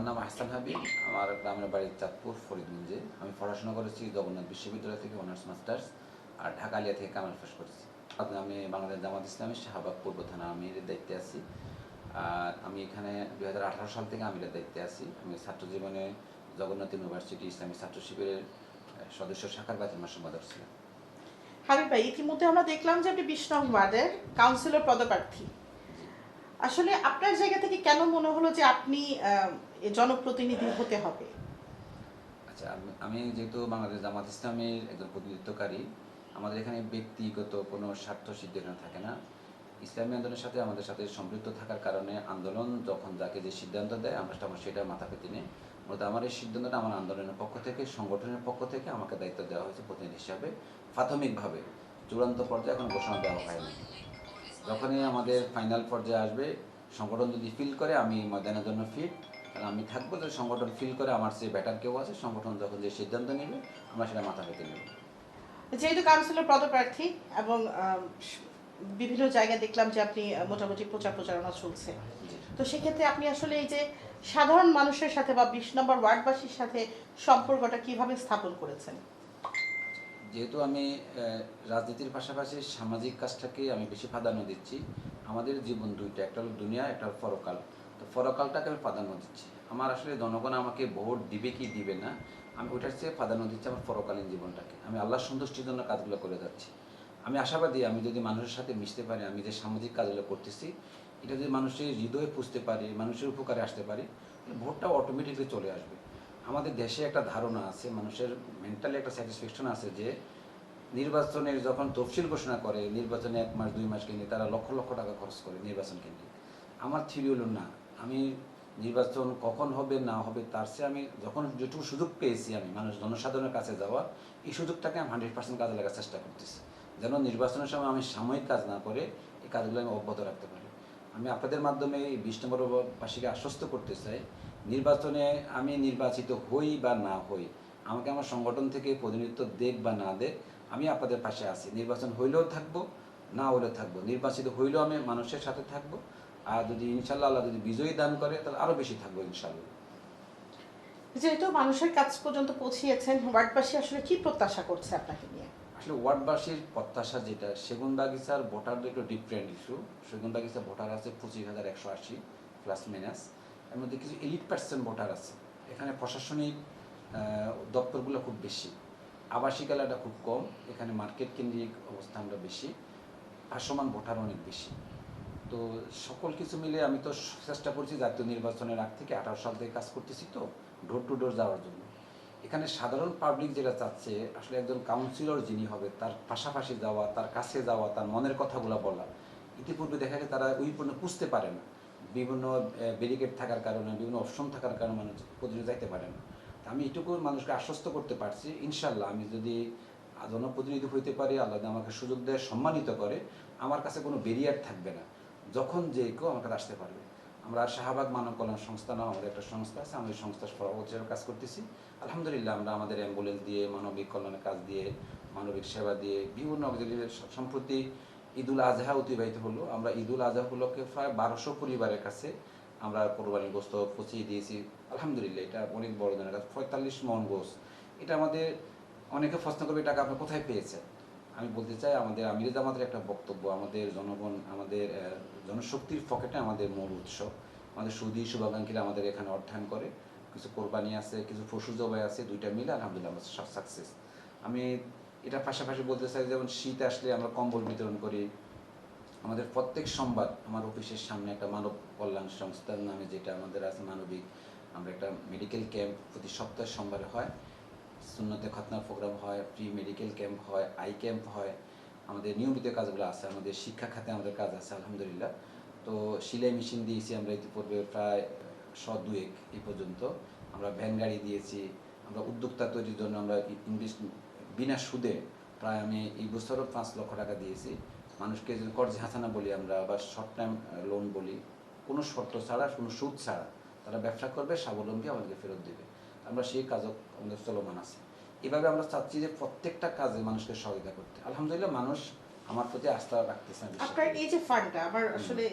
আমার নাম আহসান হাবিব। আমার গ্রামের বাড়ি চাঁদপুর ফরিদগঞ্জে। আমি পড়াশোনা করেছি জগন্নাথ বিশ্ববিদ্যালয় থেকে অনার্স মাস্টার্স, আর ঢাকা আলিয়া থেকে কামাল পাস করেছি। আমি বাংলাদেশ জামাত ইসলামের শাহবাগ পূর্ব থানা আমিরের দায়িত্বে আছি। আর আমি এখানে 2018 সাল থেকে আমিরের দায়িত্বে আছি। আমি ছাত্র জীবনে জগন্নাথ ইউনিভার্সিটি ইসলামী ছাত্র শিবিরের সদস্য শাখার বাতিল মাস সম্পাদক ছিলাম। হাবিব ভাই, ইতিমধ্যে আমরা দেখলাম যে আপনি 20 নং ওয়ার্ডের কাউন্সিলর পদপ্রার্থী। জি। আসলে আপনার জায়গা থেকে কেন মনে হলো যে আপনি জনপ্রতিনিধি হতে হবে? আচ্ছা, আমি যেহেতু বাংলাদেশ জামাত ইসলামের একজন প্রতিনিধিত্বকারী, আমাদের এখানে ব্যক্তিগত কোনো স্বার্থ সিদ্ধি এখানে থাকে না। ইসলামী আন্দোলনের সাথে আমাদের সাথে সম্পৃক্ত থাকার কারণে আন্দোলন যখন যাকে যে সিদ্ধান্ত দেয় আমরা সেটা মাথা পেতে নিই। মূলত আমার এই সিদ্ধান্তটা আমার আন্দোলনের পক্ষ থেকে, সংগঠনের পক্ষ থেকে আমাকে দায়িত্ব দেওয়া হয়েছে প্রতিনিধি হিসাবে। প্রাথমিকভাবে চূড়ান্ত পর্যায়ে এখন ঘোষণা দেওয়া হয়নি। যখনই আমাদের ফাইনাল পর্যায়ে আসবে, সংগঠন যদি ফিল করে আমি ময়দানের জন্য ফিট, তাহলে আমি থাকবো। যদি সংগঠন ফিল করে আমার চেয়ে বেটার কেউ আছে, সংগঠন যখন যে সিদ্ধান্ত নেবে আমরা সেটা মাথা পেতে নেব। যেহেতু কাউন্সিলর পদপ্রার্থী এবং বিভিন্ন জায়গায় দেখলাম যে আপনি মোটামুটি প্রচারণা চলছে, জি। তো সেক্ষেত্রে আপনি আসলে এই যে সাধারণ মানুষের সাথে বা 20 নম্বর ওয়ার্ডবাসীর সাথে সম্পর্কটা কিভাবে স্থাপন করেছেন? যেহেতু আমি রাজনীতির পাশাপাশি সামাজিক কাজটাকে আমি বেশি প্রাধান্য দিচ্ছি। আমাদের জীবন দুইটা, একটা হলো দুনিয়া, একটা হলো পরকাল। তো পরকালটাকে আমি প্রাধান্য দিচ্ছি। আমার আসলে জনগণ আমাকে ভোট দিবে কি দিবে না, আমি ওইটার চেয়ে প্রাধান্য দিচ্ছি আমার পরকালীন জীবনটাকে। আমি আল্লাহর সন্তুষ্টির জন্য কাজগুলো করে যাচ্ছি। আমি আশাবাদী, আমি যদি মানুষের সাথে মিশতে পারি, আমি যে সামাজিক কাজগুলো করতেছি, এটা যদি মানুষের হৃদয়ে পুষতে পারি, মানুষের উপকারে আসতে পারি, ভোটটা অটোমেটিকলি চলে আসবে। আমাদের দেশে একটা ধারণা আছে, মানুষের মেন্টালি একটা স্যাটিসফ্যাকশন আছে যে নির্বাচনের যখন তফসিল ঘোষণা করে, নির্বাচনে 1 মাস 2 মাস কেন্দ্রে তারা লক্ষ লক্ষ টাকা খরচ করে নির্বাচন কেন্দ্রে। আমার থিওরি হলো না, আমি নির্বাচন কখন হবে না হবে তার চেয়ে আমি যখন যেটুকু সুযোগ পেয়েছি আমি মানুষ জনসাধারণের কাছে যাওয়া, এই সুযোগটাকে আমি 100% কাজে লাগার চেষ্টা করতেছি, যেন নির্বাচনের সময় আমি সাময়িক কাজ না করে এই কাজগুলো আমি অব্যাহত রাখতে পারি। আমি আপনাদের মাধ্যমে এই 20 নম্বর বাসীকে আশ্বস্ত করতে চাই, নির্বাচনে আমি নির্বাচিত হই বা না হই, আমাকে আমার সংগঠন থেকে প্রতিনিধিত্ব দেখ বা না দেখ, আমি আপনাদের পাশে আছি। নির্বাচন হইলেও থাকবো, না হইলেও থাকবো। নির্বাচিত হইলেও আমি মানুষের সাথে থাকবো। আর যদি ইনশাল্লাহ আল্লাহ যদি বিজয়ী দান করে, তাহলে আরও বেশি থাকবো ইনশাল্লাহ। যেহেতু মানুষের কাছ পর্যন্ত পৌঁছিয়েছেন, ওয়ার্ডবাসী আসলে কি প্রত্যাশা করছে আপনাকে নিয়ে? আসলে ওয়ার্ডবাসীর প্রত্যাশা যেটা, সেগুনবাগিচার ভোটারদের একটু ডিফারেন্ট ইস্যু। সেগুনবাগিচার ভোটার আছে 25,180 প্লাস মাইনাস। এর মধ্যে কিছু এলিট পার্সেন্ট ভোটার আছে। এখানে প্রশাসনিক দপ্তরগুলো খুব বেশি, আবাসিক এলাকাটা খুব কম, এখানে মার্কেট কেন্দ্রিক অবস্থানটা বেশি, ভাসমান ভোটার অনেক বেশি। তো সকল কিছু মিলে আমি তো চেষ্টা করছি জাতীয় নির্বাচনের আগ থেকে 18 সাল থেকে কাজ করতেছি, তো ডোর টু ডোর যাওয়ার জন্য। এখানে সাধারণ পাবলিক যেটা চাচ্ছে, আসলে একজন কাউন্সিলর যিনি হবে তার পাশাপাশি যাওয়া, তার কাছে যাওয়া, তার মনের কথাগুলো বলা। ইতিপূর্বে দেখা যায় তারা ওই পর্যন্ত বুঝতে পারে না, বিভিন্ন ব্যারিকেড থাকার কারণে, বিভিন্ন অপশন থাকার কারণে মানুষ প্রতিনিধি যাইতে পারে না। আমি এটুকু মানুষকে আশ্বস্ত করতে পারছি, ইনশাল্লাহ আমি যদি জনপ্রতিনিধি হইতে পারি, আল্লাহ আমাকে সুযোগ দেয়, সম্মানিত করে, আমার কাছে কোনো ব্যারিয়ার থাকবে না, যখন যে কেউ আমার কাছে আসতে পারবে। আমরা শাহবাগ মানব কল্যাণ সংস্থা নাম আমাদের একটা সংস্থা আছে, আমি ওই সংস্থার সভাপতি হিসেবে কাজ করতেছি। আলহামদুলিল্লাহ আমরা আমাদের অ্যাম্বুলেন্স দিয়ে, মানবিক কল্যাণের কাজ দিয়ে, মানবিক সেবা দিয়ে বিভিন্ন সম্প্রতি ঈদুল আজহা অতিবাহিত হলো, আমরা ঈদুল আজহা উপলক্ষে প্রায় 1200 পরিবারের কাছে আমরা কোরবানির গোস্ত পৌঁছিয়ে দিয়েছি। আলহামদুলিল্লাহ এটা অনেক বড় ধরনের কাজ, 45 মন গোস্ত। এটা আমাদের অনেকে প্রশ্ন করবে টাকা আপনি কোথায় পেয়েছেন। আমি বলতে চাই, আমাদের আমিরে জামাতের একটা বক্তব্য, আমাদের জনগণ, আমাদের জনশক্তির পকেটে আমাদের মূল উৎস। আমাদের সুদী শুভাকাঙ্ক্ষীরা আমাদের এখানে অর্থায়ন করে, কিছু কোরবানি আছে, কিছু পশু জবাই আছে, দুইটা মিলে আলহামদুলিল্লাহ আমরা সব সাকসেস। আমি এটা পাশাপাশি বলতে চাই, যেমন শীত আসলে আমরা কম্বল বিতরণ করি। আমাদের প্রত্যেক সোমবার আমার অফিসের সামনে একটা মানব কল্যাণ সংস্থার নামে যেটা আমাদের আছে মানবিক, আমরা একটা মেডিকেল ক্যাম্প প্রতি সপ্তাহে সোমবারে হয়, সুন্নতে খতনা প্রোগ্রাম হয়, প্রি মেডিকেল ক্যাম্প হয়, আই ক্যাম্প হয়। আমাদের নিয়মিত কাজগুলো আছে, আমাদের শিক্ষা খাতে আমাদের কাজ আছে আলহামদুলিল্লাহ। তো সেলাই মেশিন দিয়েছি আমরা ইতিপূর্বে প্রায় 100-2 এই পর্যন্ত। আমরা ভ্যান গাড়ি দিয়েছি। আমরা উদ্যোক্তা তৈরির জন্য আমরা ইনভেস্ট বিনা সুদে প্রায় আমি এই বছরও 5 লক্ষ টাকা দিয়েছি মানুষকে। যদি কর্জে হাসানা বলি আমরা, বা শর্ট টাইম লোন বলি, কোনো শর্ত ছাড়া, কোনো সুদ ছাড়া তারা ব্যবসা করবে, স্বাবলম্বী আমাদেরকে ফেরত দেবে। আমরা সেই কাজও আমাদের চলমান আছে। এভাবে আমরা চাচ্ছি যে প্রত্যেকটা কাজে মানুষকে সহযোগিতা করতে। আলহামদুলিল্লাহ মানুষ আমার প্রতি আস্থা রাখতেছেন। আপনার এই যে ফান্ডটা আমার আসলে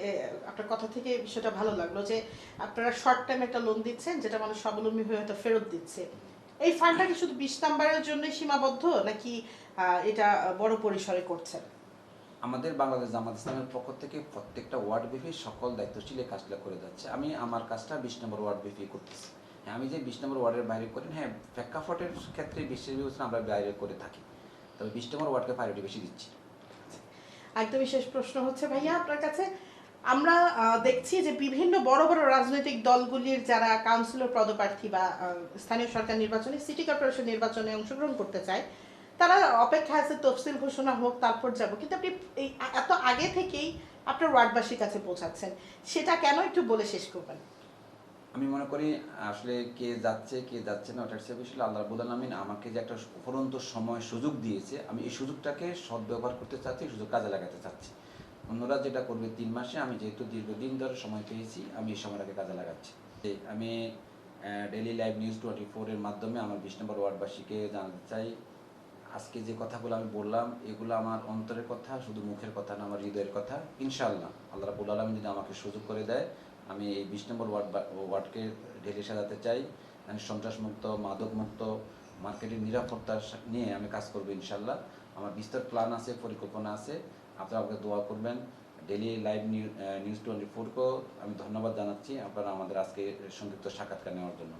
আপনার কথা থেকে বিষয়টা ভালো লাগলো যে আপনারা শর্ট টাইম একটা লোন দিচ্ছেন যেটা মানুষ স্বাবলম্বী হয়ে হয়তো ফেরত দিচ্ছে। এই ফান্ডটা কি শুধু 20 নাম্বারের জন্যই সীমাবদ্ধ নাকি এটা বড় পরিসরে করছেন? আমাদের বাংলাদেশ জামাত ইসলামের পক্ষ থেকে প্রত্যেকটা ওয়ার্ড বিপি সকল দায়িত্বশীল এই কাজটা করে যাচ্ছে। আমি আমার কাজটা 20 নম্বর ওয়ার্ড বিপি করতেছি। হ্যাঁ, আমি যে 20 নম্বর ওয়ার্ডের বাইরে করি, হ্যাঁ প্রেক্ষাপটের ক্ষেত্রে বিশেষ বিবেচনা আমরা বাইরে করে থাকি, তবে 20 নম্বর ওয়ার্ডকে প্রায়োরিটি বেশি দিচ্ছি। একদম শেষ প্রশ্ন হচ্ছে ভাইয়া আপনার কাছে, আমরা দেখছি যে বিভিন্ন বড় বড় রাজনৈতিক দলগুলির যারা কাউন্সিলর পদপ্রার্থী বা স্থানীয় সরকার নির্বাচনে, সিটি কর্পোরেশন নির্বাচনে অংশগ্রহণ করতে চায়, তারা অপেক্ষা আছে তফসিল ঘোষণা হোক তারপর যাব, কিন্তু আপনি এই এত আগে থেকেই আপনার ওয়ার্ডবাসীর কাছে পৌঁছাচ্ছেন, সেটা কেন একটু বলে শেষ করবেন? আমি মনে করি আসলে কে যাচ্ছে না ওটার চেয়ে বেশি আল্লাহ রাব্বুল আলামিন আমাকে যে একটা উপরন্ত সময় সুযোগ দিয়েছে, আমি এই সুযোগটাকে সদ্ব্যবহার করতে চাচ্ছি, সুযোগ কাজে লাগাতে চাচ্ছি। অন্যরা যেটা করবে 3 মাসে, আমি যেহেতু দীর্ঘদিন ধরে সময় পেয়েছি, আমি এই সময়টাকে কাজে লাগাচ্ছি। আমি ডেইলি লাইভ নিউজ 24 এর মাধ্যমে আমার 20 নম্বর ওয়ার্ডবাসীকে জানাতে চাই, আজকে যে কথাগুলো আমি বললাম এগুলো আমার অন্তরের কথা, শুধু মুখের কথা না, আমার হৃদয়ের কথা। ইনশাআল্লাহ আল্লাহ রাব্বুল আলামিন যদি আমাকে সুযোগ করে দেয়, আমি এই 20 নম্বর ওয়ার্ডকে ঢেলে সাজাতে চাই। মানে সন্ত্রাসমুক্ত, মাদকমুক্ত, মার্কেটের নিরাপত্তা নিয়ে আমি কাজ করবো ইনশাআল্লাহ। আমার বিস্তর প্ল্যান আছে, পরিকল্পনা আছে। আপনারা আমাকে দোয়া করবেন। ডেইলি লাইভ নিউজ 24কেও আমি ধন্যবাদ জানাচ্ছি আপনারা আমাদের আজকে সংক্ষিপ্ত সাক্ষাৎকার নেওয়ার জন্য।